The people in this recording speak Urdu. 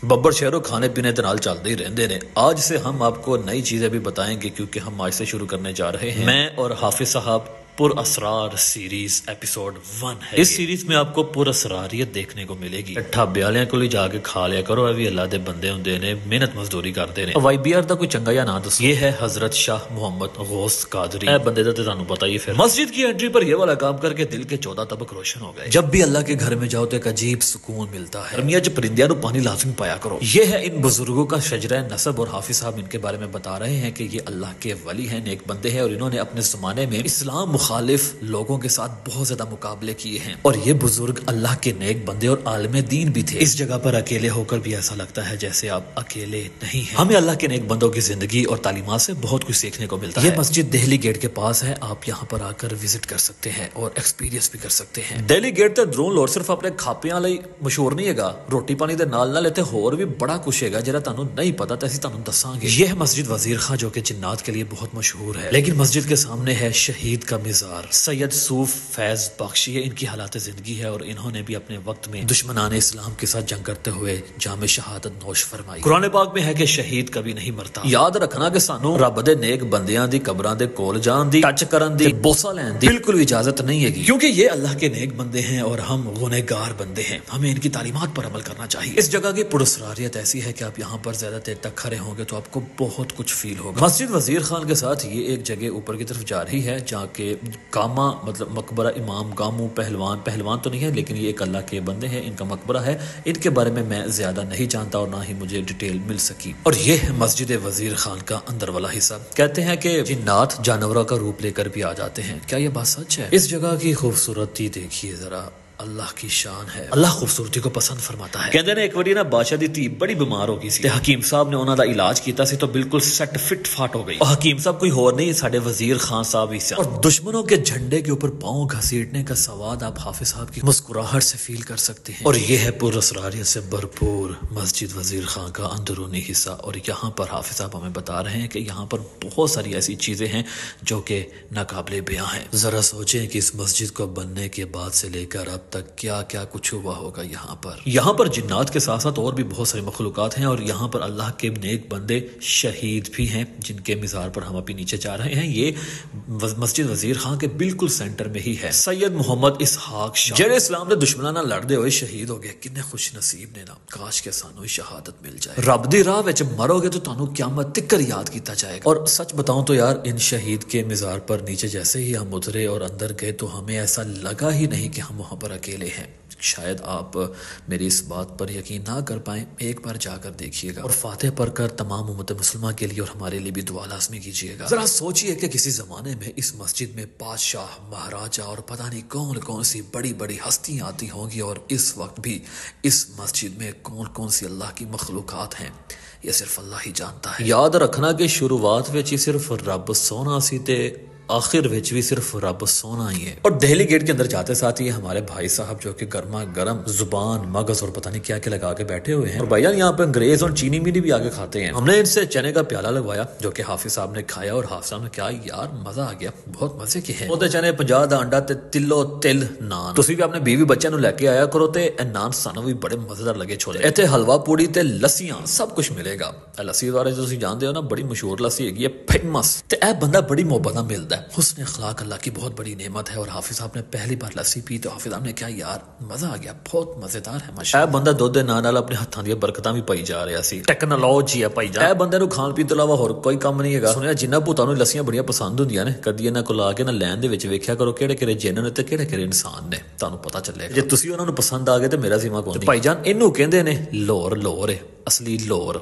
ببر شہروں کھانے پینے کے نال چلتے ہی رہتے ہیں۔ آج سے ہم آپ کو نئی چیزیں بھی بتائیں گے کیونکہ ہم آج سے شروع کرنے جا رہے ہیں۔ میں اور حافظ صاحب پر اسرار سیریز ایپیسوڈ 1 ہے۔ اس سیریز میں آپ کو پر اسراریت دیکھنے کو ملے گی۔ ٹھابے والوں کو جا کے کھا لیا کرو، ابھی اللہ دے بندے ہوندے نے، محنت مزدوری کرتے ہیں۔ وائی بی آر دا کوئی چنگا یا نہ دسو۔ یہ ہے حضرت شاہ محمد غوث قادری۔ اے بندے دا تے تانوں پتہ ہی پھر مسجد کی انٹری پر یہ والا کام کر کے دل کے 14 طبق روشن ہو گئے۔ جب بھی اللہ کے گھر میں جاؤ تو ایک عجیب سکون ملتا ہے۔ گرمیاں چ پرندیاں نو پانی لازم پایا کرو۔ یہ ہے ان بزرگوں کا شجرہ نسب، اور حافظ صاحب ان کے بارے میں بتا رہے ہیں کہ یہ اللہ کے ولی ہیں، نیک بندے ہیں، اور انہوں نے اپنے زمانے میں اسلام مخالف لوگوں کے ساتھ بہت زیادہ مقابلے کیے ہیں، اور یہ بزرگ اللہ کے نیک بندے اور عالم دین بھی تھے۔ اس جگہ پر اکیلے ہو کر بھی ایسا لگتا ہے جیسے آپ اکیلے نہیں ہیں۔ ہمیں اللہ کے نیک بندوں کی زندگی اور تعلیمات سے بہت کچھ سیکھنے کو ملتا ہے۔ یہ مسجد دہلی گیٹ کے پاس ہے، آپ یہاں پر آ کر وزٹ کر سکتے ہیں اور ایکسپیرینس بھی کر سکتے ہیں۔ دہلی گیٹ تے درون لوڑ صرف اپنے کھاپیاں لئی مشہور نہیں ہے، روٹی پانی دے نال نال ایتھے ہور بھی بڑا کچھ ہے جڑا تانوں نہیں پتا تے اسی تانوں دساں گے۔ یہ ہے مسجد وزیر خان جو کہ جنات کے لیے بہت مشہور ہے، لیکن مسجد کے سامنے ہے شہید کا مزار سید صوف فیض بخش۔ یہ ان کی حالات زندگی ہے، اور انہوں نے بھی اپنے وقت میں دشمنان اسلام کے ساتھ جنگ کرتے ہوئے جام شہادت نوش فرمائی۔ قرآن پاک میں ہے کہ شہید کبھی نہیں مرتا۔ یاد رکھنا کہ سانو رب دے نیک بندیاں دی قبراں دے کول جان دی، ٹچ کرن دی، بوسا لین دی بالکل اجازت نہیں ہے، کیونکہ یہ اللہ کے نیک بندے ہیں اور ہم گنہگار بندے ہیں۔ ہمیں ان کی تعلیمات پر عمل کرنا چاہیے۔ اس جگہ کی پراسراریت ایسی ہے کہ آپ یہاں پر زیادہ دیر تک کھڑے ہوں گے تو آپ کو بہت کچھ فیل ہوگا۔ مسجد وزیر خان کے ساتھ یہ ایک جگہ اوپر کی طرف جا رہی ہے جہاں کے کاما مطلب مقبرہ امام گامو پہلوان تو نہیں ہے، لیکن یہ ایک اللہ کے بندے ہیں، ان کا مقبرہ ہے۔ ان کے بارے میں زیادہ نہیں جانتا اور نہ ہی مجھے ڈیٹیل مل سکی۔ اور یہ ہے مسجد وزیر خان کا اندر والا حصہ۔ کہتے ہیں کہ جنات جانوروں کا روپ لے کر بھی آ جاتے ہیں۔ کیا یہ بات سچ ہے؟ اس جگہ کی خوبصورتی دیکھیے ذرا، اللہ کی شان ہے۔ اللہ خوبصورتی کو پسند فرماتا ہے۔ کہتے ہیں ایک بڑی نا بادشاہ دی تھی بڑی بیمار ہو گئی سی، تے حکیم صاحب نے انہاں دا علاج کیتا سی تو بالکل سیٹ فٹ فاٹ ہو گئی۔ اور حکیم صاحب کوئی اور نہیں، ساڈے وزیر خان صاحب ہی سے۔ اور دشمنوں کے جھنڈے کے اوپر پاؤں گھسیٹنے کا سواد آپ حافظ صاحب کی مسکراہٹ سے فیل کر سکتے ہیں۔ اور یہ ہے پر اسراریت سے بھرپور مسجد وزیر خان کا اندرونی حصہ، اور یہاں پر حافظ صاحب ہمیں بتا رہے ہیں کہ یہاں پر بہت ساری ایسی چیزیں ہیں جو کہ ناقابل بیاں ہیں۔ ذرا سوچیں کہ اس مسجد کو بننے کے بعد سے لے کر اب تک کیا کیا کچھ ہوا ہوگا۔ یہاں پر جنات کے ساتھ ساتھ اور بھی بہت سارے مخلوقات ہیں، اور یہاں پر اللہ کے نیک بندے شہید بھی ہیں جن کے مزار پر ہم ابھی نیچے جا رہے ہیں۔ یہ مسجد وزیر خان کے بالکل سینٹر میں ہی ہے۔ سید محمد اسحاق شاہ جڑے اسلام دے دشمناں نال لڑدے ہوئے شہید ہو گئے، کنے خوش نصیب نے نا، کاش کہ سانو شہادت مل جائے۔ رب دی راہ وچ مرو گے تو تانوں قیامت تک یاد کیتا جائے گا۔ اور سچ بتاؤں تو یار، ان شہید کے مزار پر نیچے جیسے ہی ہم اترے اور اندر گئے تو ہمیں ایسا لگا ہی نہیں کہ ہم وہاں پر اکیلے ہیں۔ شاید آپ میری اس بات پر یقین نہ کر پائیں، ایک بار جا کر دیکھیے گا اور فاتح پڑھ کر تمام امت مسلمہ کے لیے اور ہمارے لیے بھی دعا لازمی کیجیے گا۔ ذرا سوچئے کہ کسی زمانے میں اس مسجد میں بادشاہ، مہاراجہ اور پتہ نہیں کون کون سی بڑی بڑی ہستیاں آتی ہوں گی، اور اس وقت بھی اس مسجد میں کون کون سی اللہ کی مخلوقات ہیں یہ صرف اللہ ہی جانتا ہے۔ یاد رکھنا کہ شروعات وچ ہی صرف رب سونا سی تے آخر وچ بھی صرف رب سونا ہی ہے۔ اور دہلی گیٹ کے اندر جاتے ساتھ یہ ہمارے بھائی صاحب جو کہ گرما گرم زبان مغز اور پتہ نہیں کیا کیا لگا کے بیٹھے ہوئے ہیں، اور بھائی جان یہاں پہ انگریز اور چینی میٹھی بھی آگے کھاتے ہیں۔ ہم نے ان سے چنے کا پیالہ لگوایا جو کہ حافظ صاحب نے کھایا، اور حافظ صاحب نے کیا یار مزہ آ گیا، بہت مزے کے ہیں۔ وہ چنے 50 دا انڈا تے تلو تل نان۔ تسی بھی اپنے بیوی بچوں نو لے کے آیا کرو، تے اے نان سانو بھی بڑے مزیدار لگے چھولے۔ ایتھے حلوا پوڑی تے لسیاں سب کچھ ملے گا۔ لسی بارے تسی جانتے ہو نا، بڑی مشہور لسی ہے، یہ فیمس، تے اے بندہ بڑی محبت نال ملدا ہے۔ حسن اخلاق اللہ کی بہت بڑی نعمت ہے، اور حافظ صاحب نے پہلی بار لسی پی تو حافظ صاحب نے کیا یار مزہ آ گیا، بہت مزیدار ہے ماشاءاللہ۔ اے بندہ دودھ دے نال اپنے ہتھاں دی برکتاں بھی پائی جا رہا سی، ٹیکنالوجی ہے بھائی جان۔ اے بندے نو کھان پین تو علاوہ ہور کوئی کام نہیں ہے۔ سنیا جنہ بھوتاں نو لسیاں بڑیاں پسند ہوندیاں نے، کدی انہاں کول آ کے نہ لین دے وچ ویکھیا کرو کہڑے کہڑے جن نے تے کہڑے کہڑے انسان نے، تانوں پتہ چلے گا۔ جے تسی انہاں نو پسند آ گئے تے میرا ذمہ کون؟ بھائی جان اینو کہندے نے لور، لور اصلی لور۔